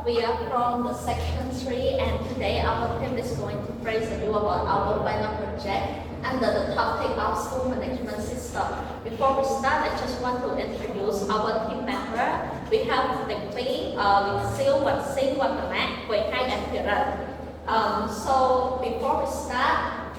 We are from the section 3 and today our team is going to present you about our final project under the topic of school management system. Before we start, I just want to introduce our team member. We have Natepy, Leangsiv, Vansing, Vattanak, Lykuoyhay and Paragon. So before we start,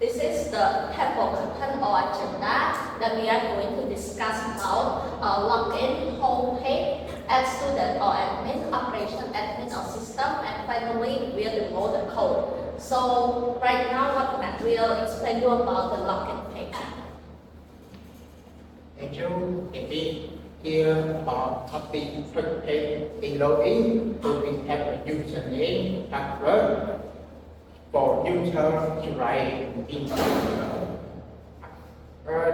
this is the table content or agenda that we are going to discuss about login, homepage, add student or admin, operation, admin or system, and finally we'll demo the code. So right now Vattanak will explain you about the login page. Thank you, Natepy. Here are topic first page in login. So we have a username, password. For user to write in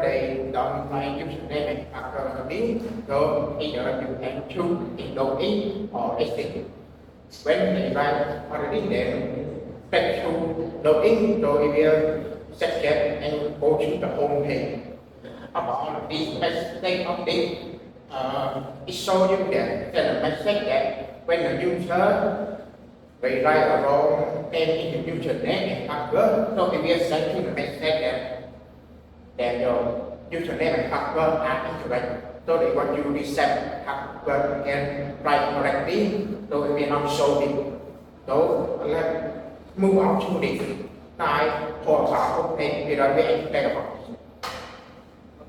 they don't write username and password, so either you can choose in login or exit. When they write already, then back to login, so we will suggest and go to the home page. About this message of this, it shows you that the message that when the user we write a wrong name in the username and password, so we will send you the message that your username and password are incorrect. So they want you to reset password and write correctly, so we will not show it. So let's move on to the slide for our page. We don't explain about it.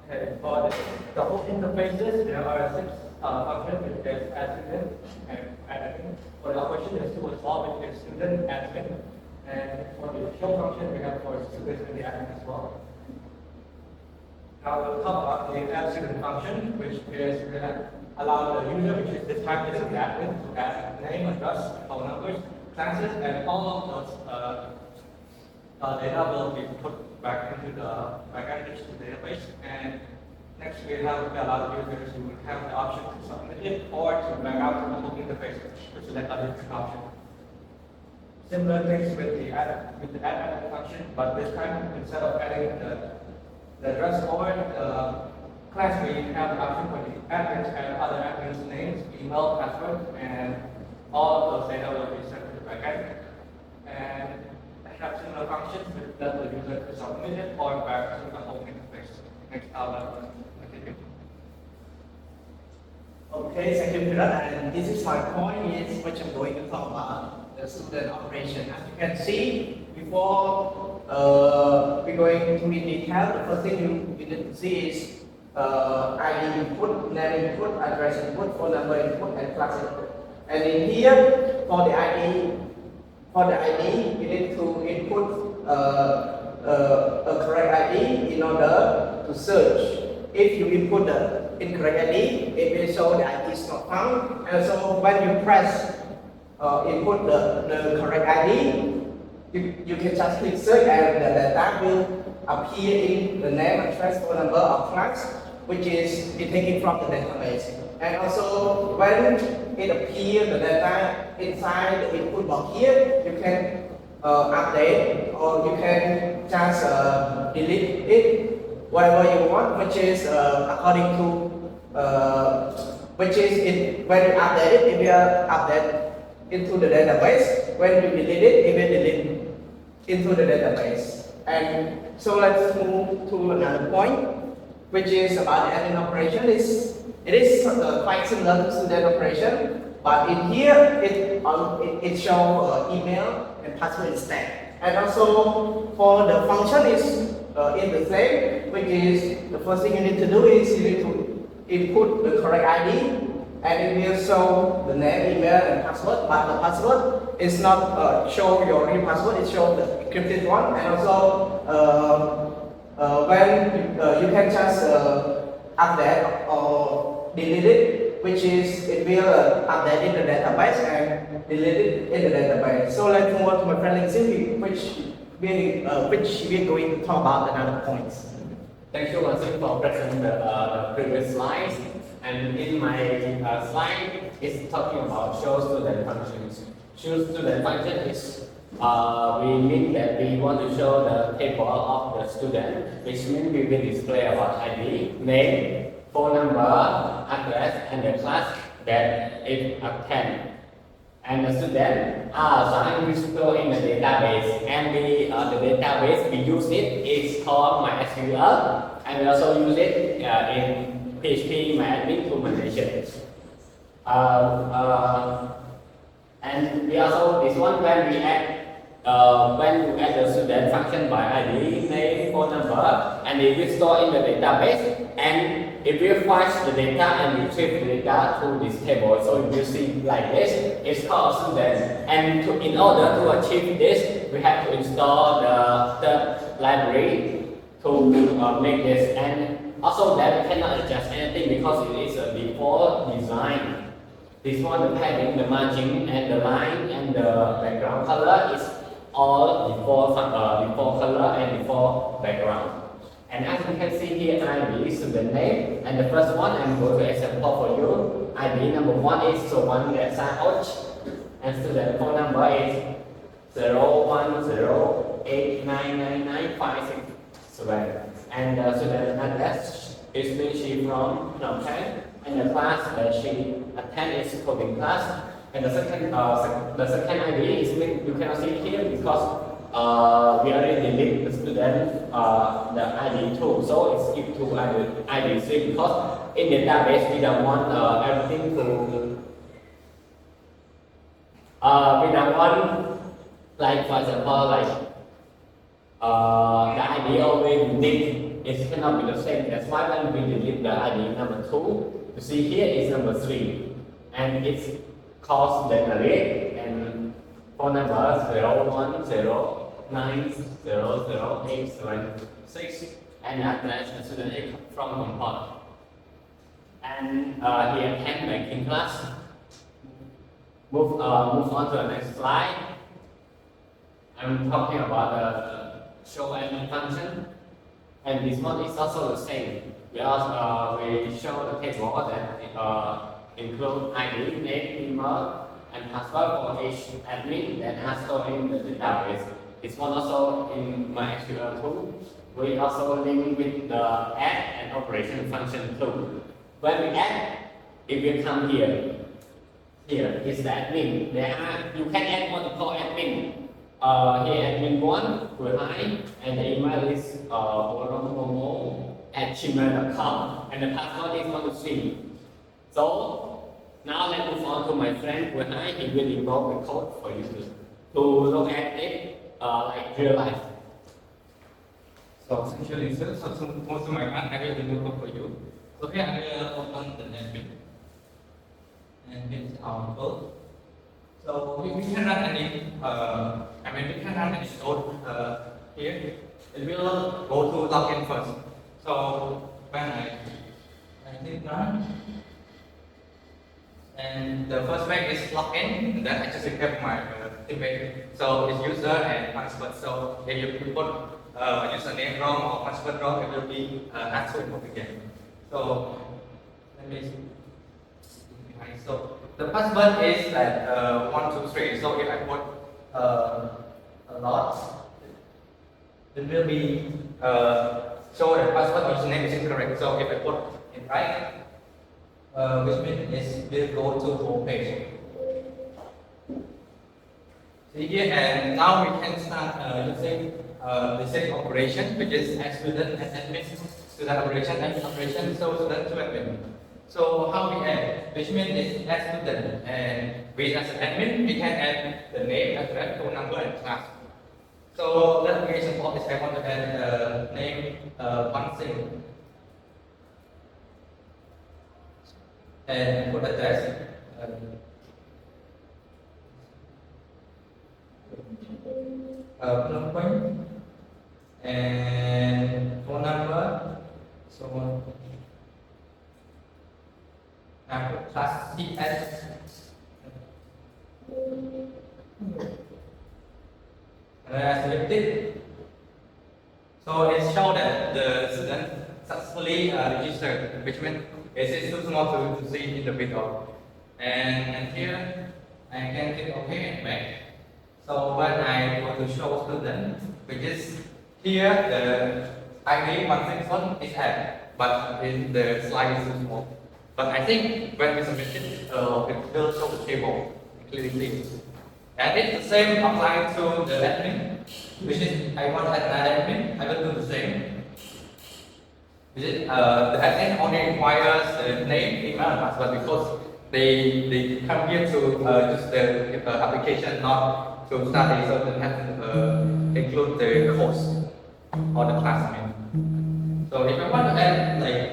Okay, for the whole interfaces, there are 6 functions, which is add student and admin. For the operation, there's 2 as well, which is student, admin. And for the show function, we have for students and the admin as well. Now we'll talk about the add student function, which is going to allow the user, which is this time is the admin, to add name, address, phone numbers, classes, and all of those data will be put back into the database. And next, we allow the users to have the option to submit it or to back out from the interface, which is another option. Similar things with the add function, but this time instead of adding the address or the class, we have the option for the admins and other admins' names, email, password, and all of those data will be sent to the backend. And have similar functions with that the user to submit it or back to the home interface. Next, Okay, thank you, Peter. And this is my point, is which I'm going to talk about the student operation. As you can see, before we're going to in detail, the first thing you need to see is ID input, name input, address input, phone number input, and class input. And in here, for the ID, you need to input a correct ID in order to search. If you input the incorrect ID, it will show the ID is not found. And so when you press input the correct ID, you can just click search and the data will appear in the name, address, phone number of class, which is taken from the database. And also when it appears the data inside the input box here, you can update or you can just delete it whatever you want, which is according to when you update it, it will update into the database. When you delete it, it will delete into the database. And so let's move to another point, which is about the admin operation. It is quite similar to student operation, but in here it shows email and password instead. And also for the function is in the same, which is the first thing you need to do is you need to input the correct ID, and it will show the name, email, and password. But the password is not show your real password; it shows the encrypted one. And also when you can just update or delete it, which is it will update in the database and delete it in the database. So let's move on to my friend Leangsiv, which we're going to talk about another points. Thank you, Vansing, for presenting the previous slides. And in my slide, it's talking about show student functions. Show student function is we mean that we want to show the table of the student, which means we will display about ID, name, phone number, address, and the class that it attend. And the student assigned to store in the database, and the database we use it is called MySQL, and we also use it in PHP MyAdmin to manage it. And we also this one when you add the student function by ID, name, phone number, and it will store in the database, and it will fetch the data and retrieve the data to this table. So you see like this, it's called student. And in order to achieve this, we have to install the library to make this. And also that we cannot adjust anything because it is a default design. This one, the padding, the margin, and the line, and the background color is all default color and default background. And as you can see here, ID is student name, and the first one I'm going to example for you. ID number 1 is Chhuon and student phone number is 010899956. And the student address is Leangsiv from Phnom Penh, and the class that she attends is coding class. And the second ID is you cannot see here because we already delete the student the ID 2, so it's give to ID 3 because in the database we don't want everything to we don't want, like for example, like the ID always unique, it cannot be the same. That's why when we delete the ID number 2, you see here is number 3, and it's called generic, and phone number 01009008776, and address the student from Hong Kong. And here can banking class. Move on to the next slide. I'm talking about the show admin function, and this one is also the same. We show the table that include ID, name, email, and password for each admin that has stored in the database. This one also in MySQL too. We also link with the add and operation function too. When we add, it will come here. Here is the admin. You can add multiple admin. Here admin 1, Lykuoyhay, and the email is @gmail.com, and the password is 1 to 3. So now let's move on to my friend Lykuoyhay. He will involve the code for you to look at it like real life. So essentially, so most of my class I will remove it for you. So here I will open the Natepy, and it's our code. So we can run any, we can run any code here. It will go to login first. So when I hit run, and the first way is login, and then I just have my teammate. So it's user and password. So if you put username wrong or password wrong, it will be asked to input again. So let me see. So the password is like 1, 2, 3. So if I put a lot, it will be show the password username is incorrect. So if I put it right, which means it will go to home page. See here, and now we can start using the same operation, which is add student and admin, student operation and operation, so student to admin. So how we add, which means is add student, and we as an admin, we can add the name, address, phone number, and class. So let me suppose I want to add name Vansing, and put address. Phnom Penh, and phone number, so on. Now put class CS, and I select it. So it shows that the student successfully registered, which means it is too small to see in the video. And here I can click OK and back. So when I go to show student, which is here the ID 161 is added, but in the slide is too small. But I think when we submit it, it will show the table. clearly see. And it's the same applying to the admin, which is I want to add an admin, I will do the same. The admin only requires the name, email, and password because they come here to use the application, not to study, so they have to include the course or the classmate. So if I want to add like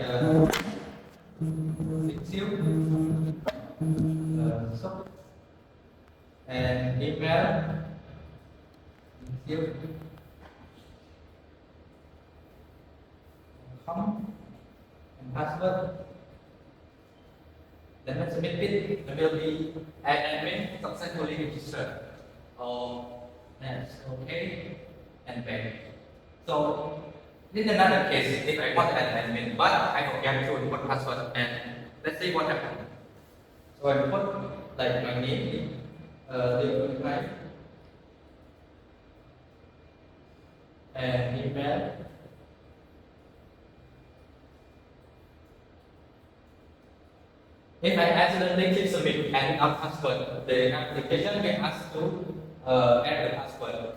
so and email, and password. Then when submit it, there will be add admin successfully registered. That's okay and back. So this is another case if I want to add admin, but I forget to input password, and let's see what happens. So I put like my name, Lykuoyhay, and email. If I accidentally click submit and not password, the application will ask to add the password.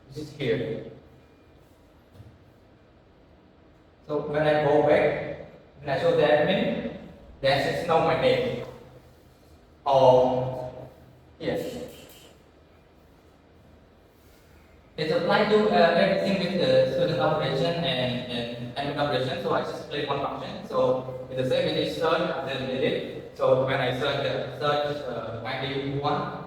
This is here. So when I go back, when I show the admin, there is no my name. Or yes. It's applied to everything with the student operation and admin operation. So I just play one function. So it's the same with this search and then edit. So when I search ID1,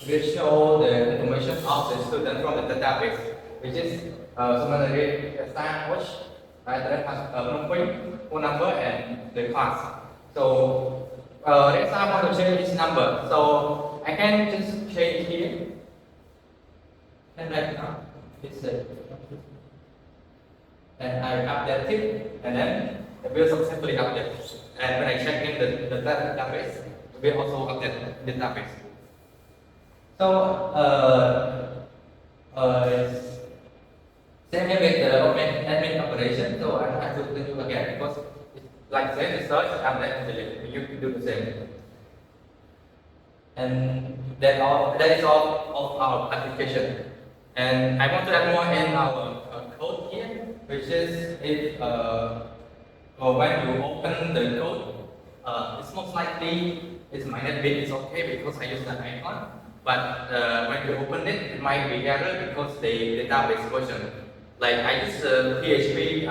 it will show the information of the student from the database, which is similarly sandwich, phone number and the class. So let's say I want to change this number. So I can just change here. And right now, it's and I update it, and then it will successfully update. And when I check in the database, it will also update the database. So, same here with the admin operation. So I don't have to do again because it's like same the search and then delete. You can do the same. And that is all of our application. And I want to add more in our code here, which is if when you open the code, it's most likely it's my Natepy is okay because I use the icon. But when you open it, it might be error because the database version. Like I use PHP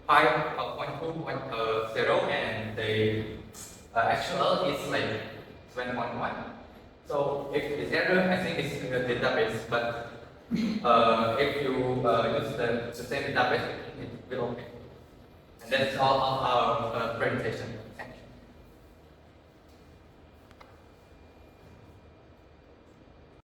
5.2.0 and the actual is like 7.1. So if it's error, I think it's in the database. But if you use the same database, it will okay. And that's all of our presentation.